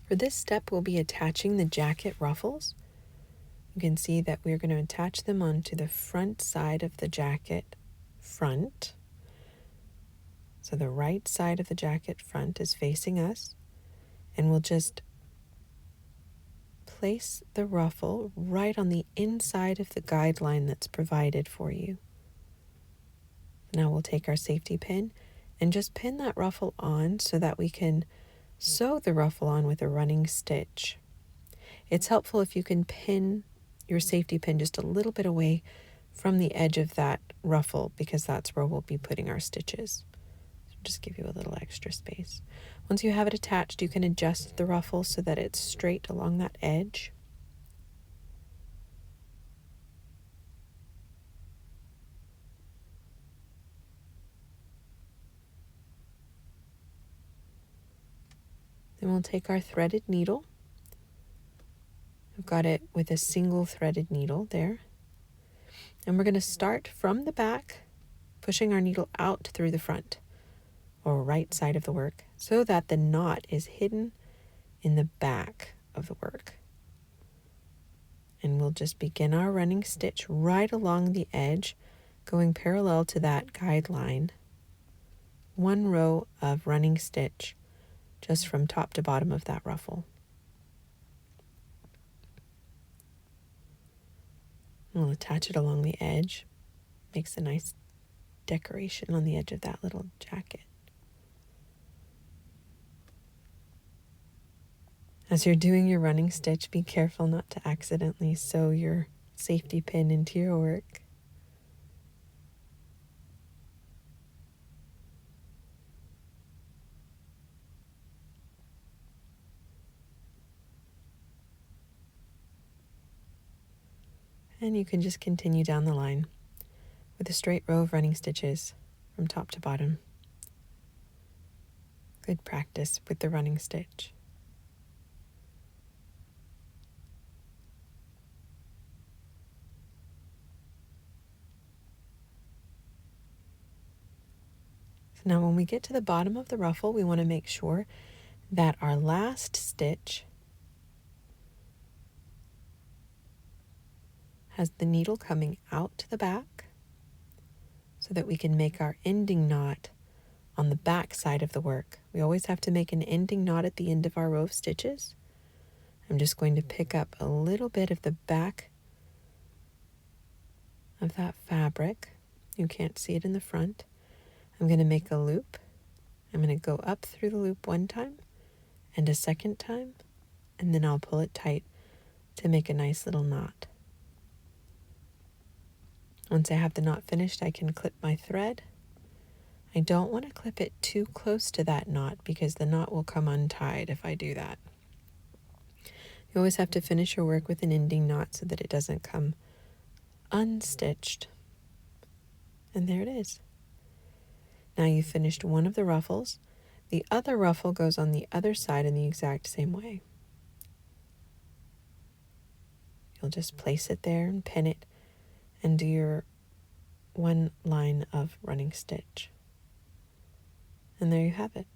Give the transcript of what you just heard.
For this step, we'll be attaching the jacket ruffles. You can see that we're going to attach them onto the front side of the jacket front. So the right side of the jacket front is facing us, and we'll just place the ruffle right on the inside of the guideline that's provided for you. Now we'll take our safety pin and just pin that ruffle on so that we can sew the ruffle on with a running stitch. It's helpful if you can pin your safety pin just a little bit away from the edge of that ruffle, because that's where we'll be putting our stitches. So just give you a little extra space. Once you have it attached, you can adjust the ruffle so that it's straight along that edge. Then we'll take our threaded needle. I've got it with a single threaded needle there. And we're going to start from the back, pushing our needle out through the front or right side of the work so that the knot is hidden in the back of the work. And we'll just begin our running stitch right along the edge, going parallel to that guideline. One row of running stitch just from top to bottom of that ruffle. We'll attach it along the edge. Makes a nice decoration on the edge of that little jacket. As you're doing your running stitch, be careful not to accidentally sew your safety pin into your work. And you can just continue down the line with a straight row of running stitches from top to bottom. Good practice with the running stitch. So now when we get to the bottom of the ruffle, we want to make sure that our last stitch has the needle coming out to the back so that we can make our ending knot on the back side of the work. We always have to make an ending knot at the end of our row of stitches. I'm just going to pick up a little bit of the back of that fabric. You can't see it in the front. I'm going to make a loop. I'm going to go up through the loop one time and a second time, and then I'll pull it tight to make a nice little knot. Once I have the knot finished, I can clip my thread. I don't want to clip it too close to that knot because the knot will come untied if I do that. You always have to finish your work with an ending knot so that it doesn't come unstitched. And there it is. Now you've finished one of the ruffles. The other ruffle goes on the other side in the exact same way. You'll just place it there and pin it and do your one line of running stitch. And there you have it.